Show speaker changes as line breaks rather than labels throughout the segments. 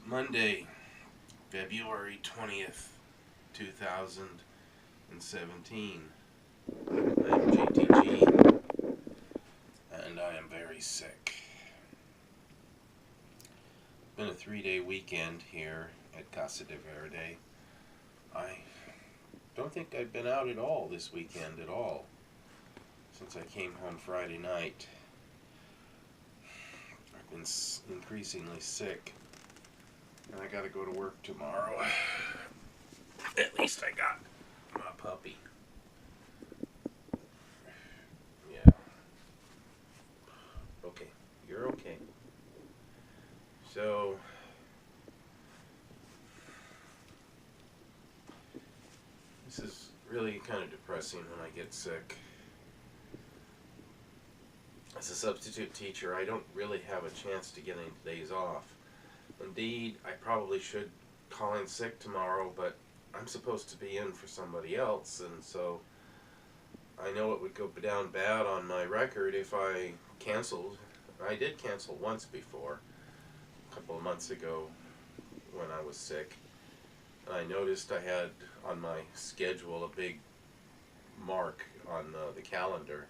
Monday, February 20th, 2017. I'm JTG, and I am very sick. It's been a 3-day weekend here at Casa de Verde. I don't think I've been out at all this weekend at all since I came home Friday night. I've been increasingly sick, and I gotta go to work tomorrow. At least I got my puppy. Yeah. Okay. You're okay. So, this is really kind of depressing when I get sick. As a substitute teacher, I don't really have a chance to get any days off. Indeed, I probably should call in sick tomorrow, but I'm supposed to be in for somebody else, and so I know it would go down bad on my record if I canceled. I did cancel once before, a couple of months ago when I was sick. I noticed I had on my schedule a big mark on the calendar,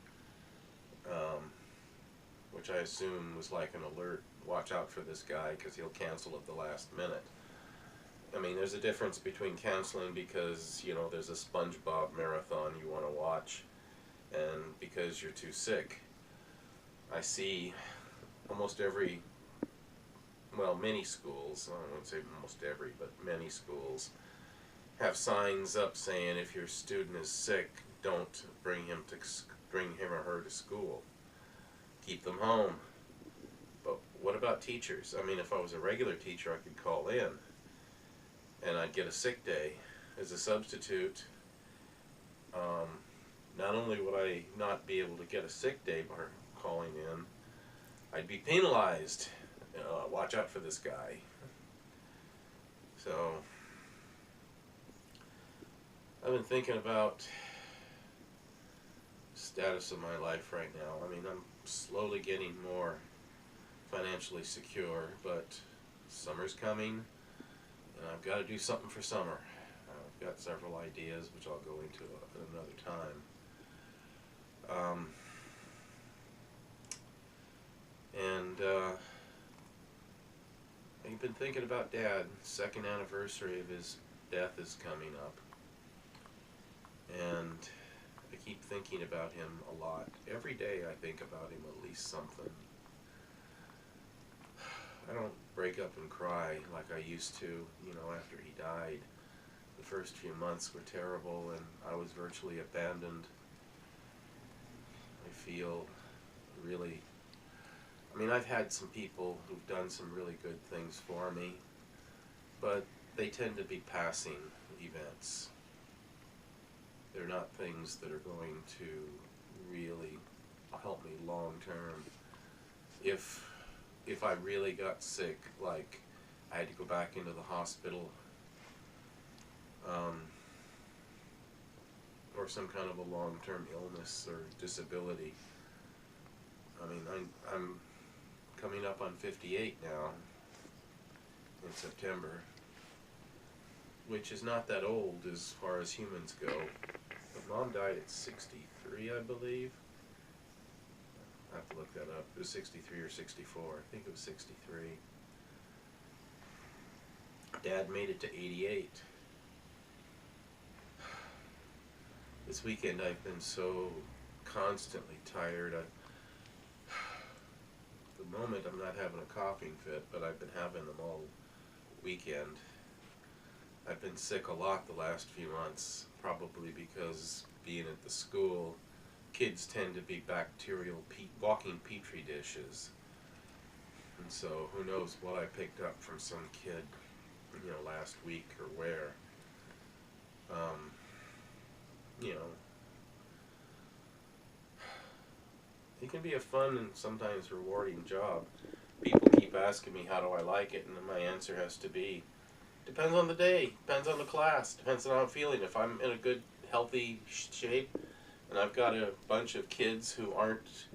which I assume was like an alert. Watch out for this guy because he'll cancel at the last minute. I mean, there's a difference between canceling because, you know, there's a SpongeBob marathon you want to watch, and because you're too sick. I see almost every, well, many schools, I won't say almost every, but many schools have signs up saying if your student is sick, don't bring him or her to school. Keep them home. But what about teachers? I mean, if I was a regular teacher, I could call in and I'd get a sick day as a substitute. Not only would I not be able to get a sick day by calling in, I'd be penalized. Watch out for this guy. So, I've been thinking about the status of my life right now. I mean, I'm slowly getting more financially secure, but summer's coming, and I've got to do something for summer. I've got several ideas, which I'll go into at another time. I've been thinking about Dad. Second anniversary of his death is coming up, and I keep thinking about him a lot. Every day I think about him at least something. I don't break up and cry like I used to, you know, after he died. The first few months were terrible, and I was virtually abandoned. I feel really, I mean, I've had some people who've done some really good things for me, but they tend to be passing events. They're not things that are going to really help me long term. If I really got sick, like I had to go back into the hospital, or some kind of a long-term illness or disability. I mean, I'm coming up on 58 now in September, which is not that old as far as humans go. But Mom died at 63, I believe. I have to look that up. It was 63 or 64. I think it was 63. Dad made it to 88. This weekend I've been so constantly tired. At the moment I'm not having a coughing fit, but I've been having them all weekend. I've been sick a lot the last few months, probably because being at the school, kids tend to be bacterial walking petri dishes. And so who knows what I picked up from some kid, you know, last week or where. You know, it can be a fun and sometimes rewarding job. People keep asking me how do I like it, and then my answer has to be, depends on the day, depends on the class, depends on how I'm feeling. If I'm in a good, healthy shape, and I've got a bunch of kids who aren't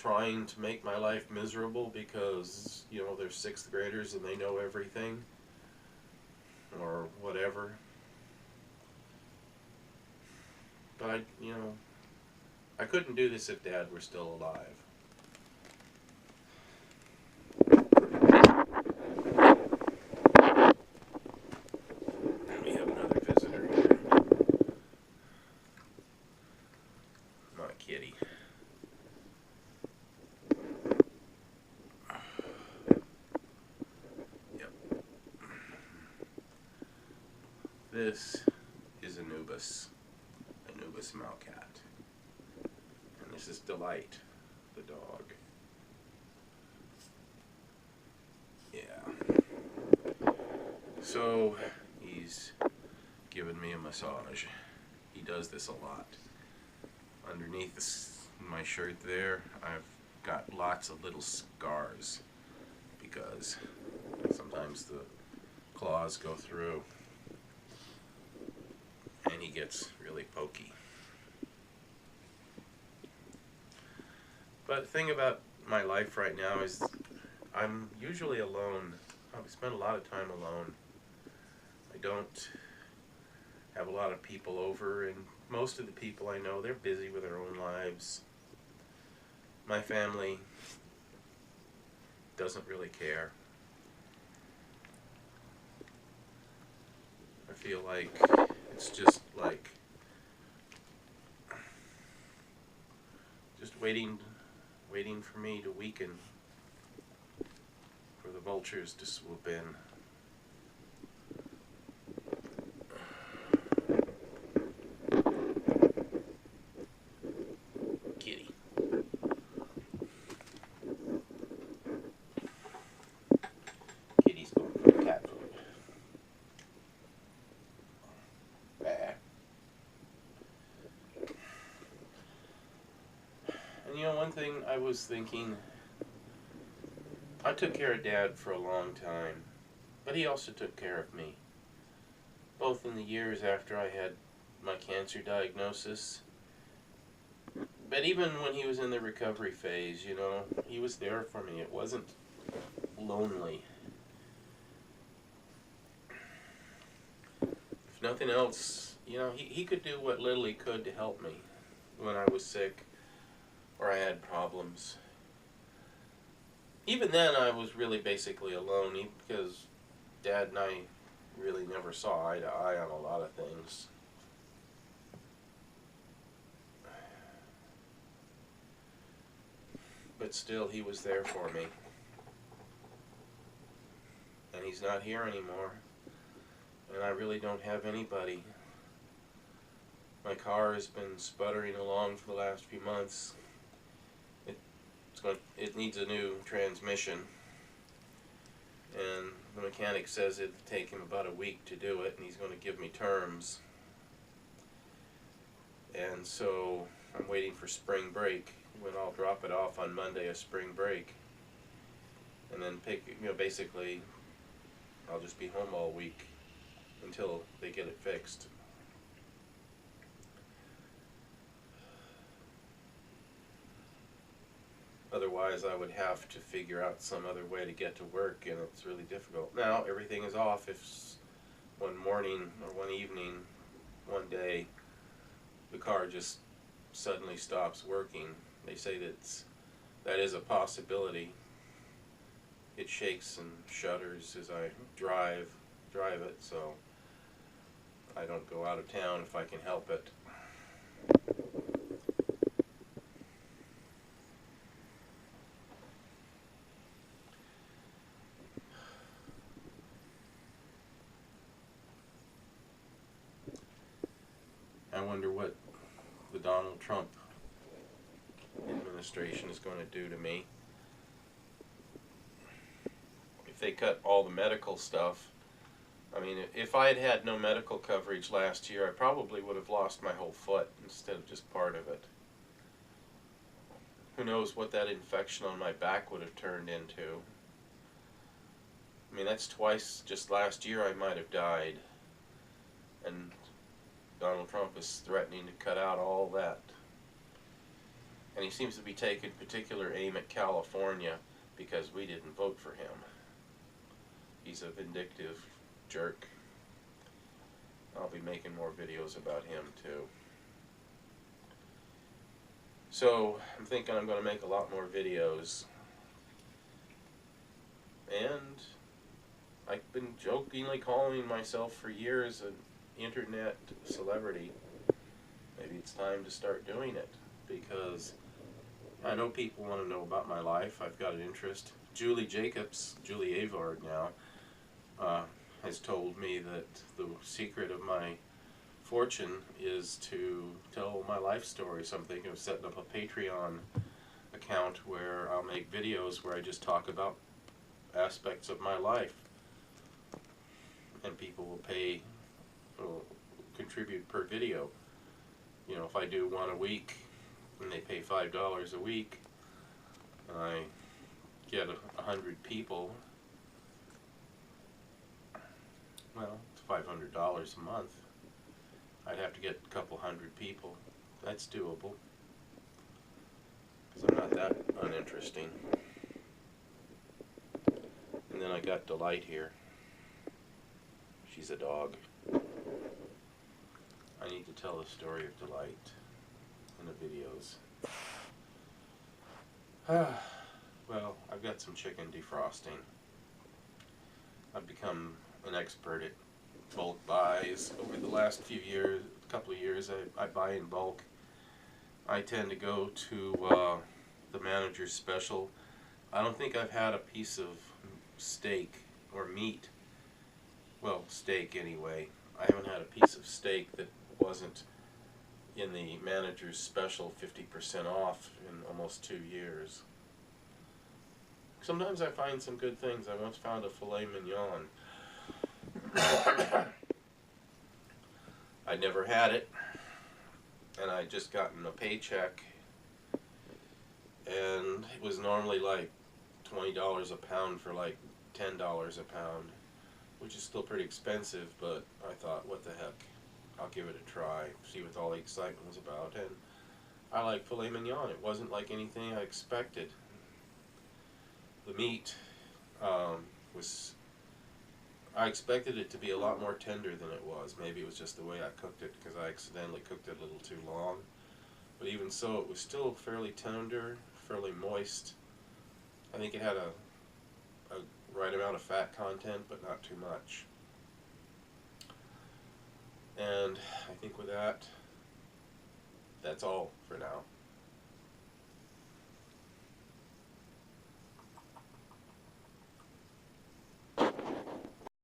trying to make my life miserable because, you know, they're sixth graders and they know everything or whatever. But I couldn't do this if Dad were still alive. We have another visitor here. My kitty. Yep. This is Anubis Malcat. And this is Delight, the dog. Yeah. So, he's given me a massage. He does this a lot. Underneath my shirt there, I've got lots of little scars because sometimes the claws go through and he gets really pokey. But the thing about my life right now is I'm usually alone. I spend a lot of time alone. I don't have a lot of people over, and most of the people I know, they're busy with their own lives. My family doesn't really care. I feel like it's just waiting for me to weaken, for the vultures to swoop in. Kitty. Kitty's going for cat food. And you know, one thing I was thinking, I took care of Dad for a long time, but he also took care of me. Both in the years after I had my cancer diagnosis, but even when he was in the recovery phase, you know, he was there for me. It wasn't lonely. If nothing else, you know, he could do what little he could to help me when I was sick or I had problems. Even then, I was really basically alone because Dad and I really never saw eye to eye on a lot of things. But still, he was there for me. And he's not here anymore. And I really don't have anybody. My car has been sputtering along for the last few months. It needs a new transmission. And the mechanic says it'll take him about a week to do it, and he's going to give me terms. And so I'm waiting for spring break, when I'll drop it off on Monday of spring break. And then basically I'll just be home all week until they get it fixed. Otherwise, I would have to figure out some other way to get to work, and it's really difficult. Now, everything is off if one morning or one evening, one day, the car just suddenly stops working. They say that is a possibility. It shakes and shudders as I drive it, so I don't go out of town if I can help it. I wonder what the Donald Trump administration is going to do to me. If they cut all the medical stuff, I mean, if I had had no medical coverage last year, I probably would have lost my whole foot instead of just part of it. Who knows what that infection on my back would have turned into. I mean, that's twice, just last year I might have died. And Donald Trump is threatening to cut out all that. And he seems to be taking particular aim at California because we didn't vote for him. He's a vindictive jerk. I'll be making more videos about him too. So I'm thinking I'm going to make a lot more videos. And I've been jokingly calling myself for years an internet celebrity. Maybe it's time to start doing it, because I know people want to know about my life. I've got an interest. Julie Jacobs, Julie Avard now, has told me that the secret of my fortune is to tell my life story. So I'm thinking of setting up a Patreon account where I'll make videos where I just talk about aspects of my life, and people will contribute per video. You know, if I do one a week and they pay $5 a week, and I get 100 people, well, it's $500 a month. I'd have to get a couple hundred people. That's doable, because I'm not that uninteresting. And then I got Delight here. She's a dog. I need to tell the story of Delight in the videos. Well, I've got some chicken defrosting. I've become an expert at bulk buys over the last few years, couple of years. I buy in bulk. I tend to go to the Manager's Special. I don't think I've had a piece of steak or meat, well, steak anyway. I haven't had a piece of steak that wasn't in the Manager's Special 50% off in almost 2 years. Sometimes I find some good things. I once found a filet mignon. I'd never had it, and I'd just gotten a paycheck, and it was normally like $20 a pound for like $10 a pound, which is still pretty expensive, but I thought, what the heck, I'll give it a try, see what all the excitement was about. And I like filet mignon. It wasn't like anything I expected. The meat I expected it to be a lot more tender than it was. Maybe it was just the way I cooked it, because I accidentally cooked it a little too long. But even so, it was still fairly tender, fairly moist. I think it had a right amount of fat content, but not too much. And I think with that, that's all for now.